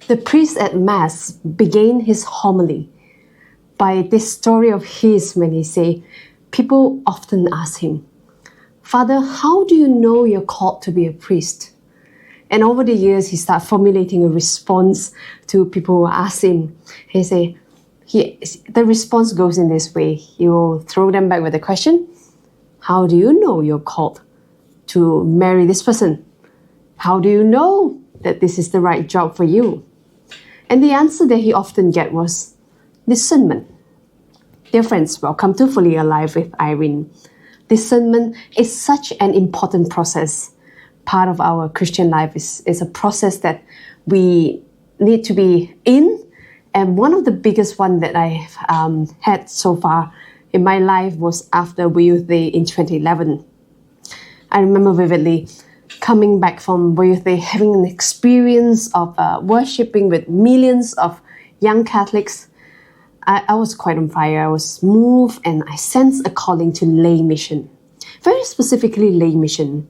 The priest at Mass began his homily by this story of his when he say, people often ask him, Father, how do you know you're called to be a priest? And over the years, he started formulating a response to people who ask him. The response goes in this way. He will throw them back with the question, how do you know you're called to marry this person? How do you know that this is the right job for you? And the answer that he often get was discernment. Dear friends, welcome to Fully Alive with Irene. Discernment is such an important process. Part of our Christian life is a process that we need to be in. And one of the biggest one that I've had so far in my life was after Youth Day in 2011. I remember vividly coming back from Youth Day, having an experience of worshipping with millions of young Catholics. I was quite on fire. I was moved and I sensed a calling to lay mission. Very specifically lay mission.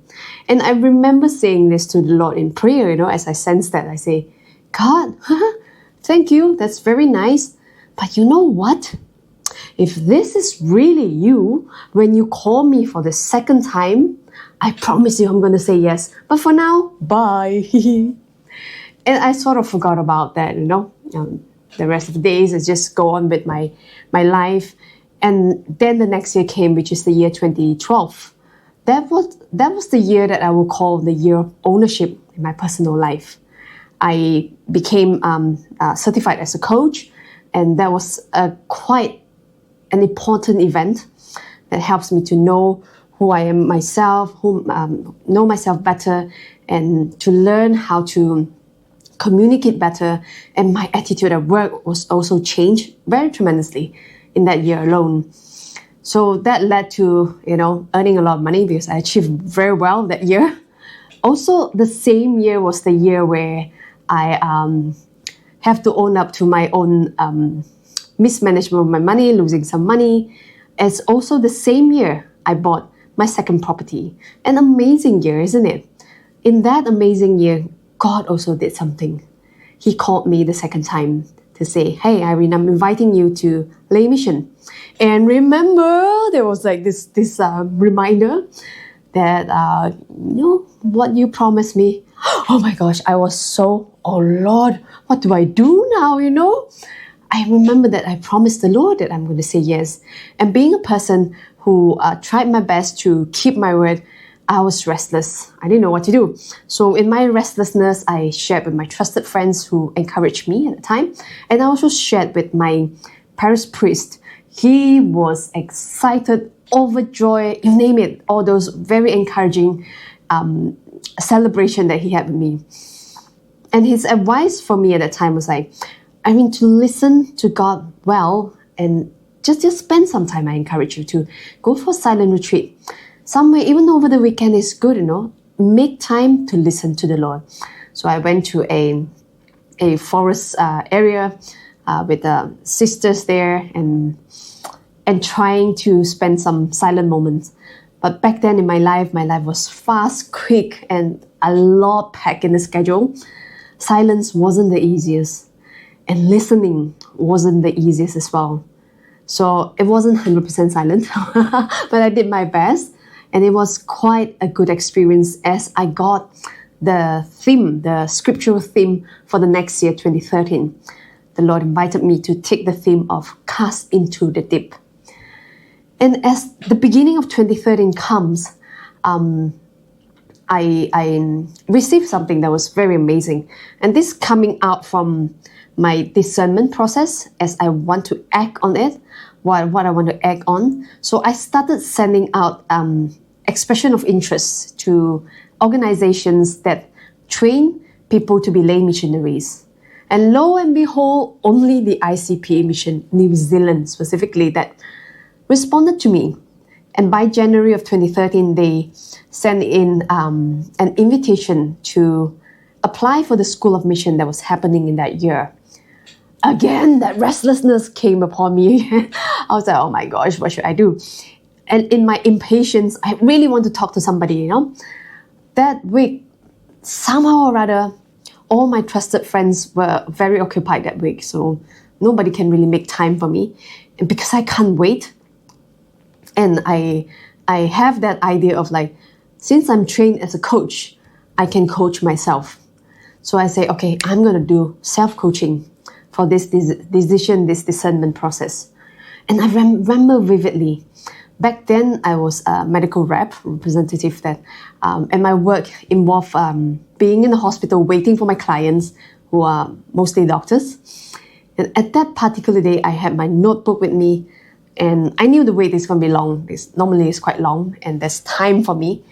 And I remember saying this to the Lord in prayer, as I sensed that. I say, God, thank you, that's very nice. But you know what? If this is really you, when you call me for the second time, I promise you I'm going to say yes. But for now, bye. And I sort of forgot about that, the rest of the days, I just go on with my life. And then the next year came, which is the year 2012. That was the year that I will call the year of ownership in my personal life. I became certified as a coach, and that was quite an important event that helps me to know who I am myself, know myself better, and to learn how to communicate better. And my attitude at work was also changed very tremendously in that year alone. So that led to, earning a lot of money because I achieved very well that year. Also, the same year was the year where I have to own up to my own mismanagement of my money, losing some money. It's also the same year I bought my second property. An amazing year, isn't it? In that amazing year, God also did something. He called me the second time to say, hey, Irene, I'm inviting you to lay mission. And remember, there was like this reminder that, what you promised me. Oh my gosh, I was so, oh Lord, what do I do now, I remember that I promised the Lord that I'm going to say yes. And being a person who tried my best to keep my word, I was restless. I didn't know what to do. So in my restlessness, I shared with my trusted friends who encouraged me at the time. And I also shared with my parish priest. He was excited, overjoyed, you name it, all those very encouraging celebration that he had with me. And his advice for me at that time was like, to listen to God well and just spend some time. I encourage you to go for silent retreat. Somewhere, even over the weekend is good, make time to listen to the Lord. So I went to a forest area with the sisters there and trying to spend some silent moments. But back then in my life was fast, quick, and a lot packed in the schedule. Silence wasn't the easiest, and listening wasn't the easiest as well. So it wasn't 100% silent, but I did my best. And it was quite a good experience as I got the scriptural theme for the next year, 2013. The Lord invited me to take the theme of cast into the deep. And as the beginning of 2013 comes, I received something that was very amazing. And this coming out from my discernment process as I want to act on it, what I want to act on. So I started sending out expression of interest to organizations that train people to be lay missionaries. And lo and behold, only the ICPA mission, New Zealand specifically, that responded to me. And by January of 2013, they sent in an invitation to apply for the School of Mission that was happening in that year. Again, that restlessness came upon me. I was like, oh my gosh, what should I do? And in my impatience, I really want to talk to somebody, That week, somehow or other, all my trusted friends were very occupied that week, so nobody can really make time for me. And because I can't wait, and I have that idea of like, since I'm trained as a coach, I can coach myself. So I say, okay, I'm going to do self-coaching for this decision, this discernment process. And I remember vividly, back then I was a medical representative and my work involved being in the hospital waiting for my clients, who are mostly doctors. And at that particular day, I had my notebook with me, and I knew the wait is going to be long. Normally it's quite long, and there's time for me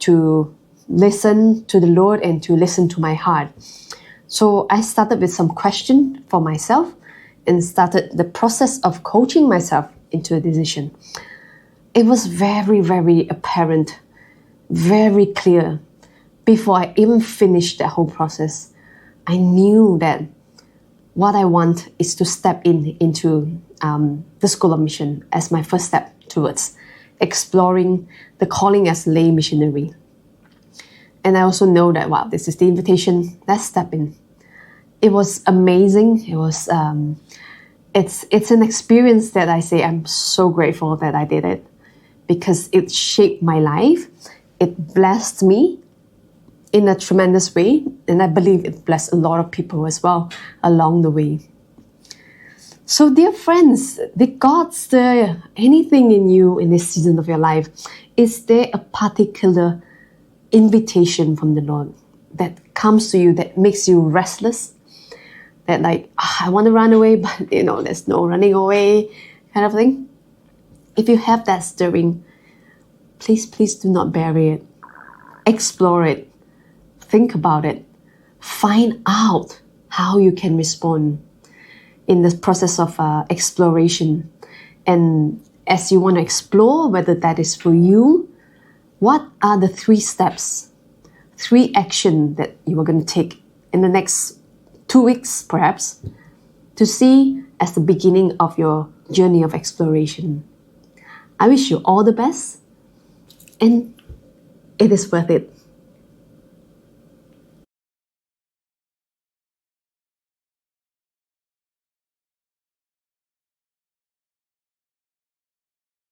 to listen to the Lord and to listen to my heart. So I started with some question for myself and started the process of coaching myself into a decision. It was very, very apparent, very clear. Before I even finished that whole process, I knew that what I want is to step into the School of Mission as my first step towards exploring the calling as lay missionary. And I also know that, wow, this is the invitation. Let's step in. It was amazing. It was, it's an experience that I say I'm so grateful that I did it, because it shaped my life. It blessed me in a tremendous way, and I believe it blessed a lot of people as well along the way. So dear friends, did God stir anything in you in this season of your life? Is there a particular invitation from the Lord that comes to you that makes you restless? That like, I want to run away, but there's no running away kind of thing? If you have that stirring, please do not bury it. Explore it. Think about it. Find out how you can respond in the process of exploration. And as you want to explore whether that is for you, what are the 3 steps, 3 actions that you are going to take in the next 2 weeks, perhaps, to see as the beginning of your journey of exploration? I wish you all the best, and it is worth it.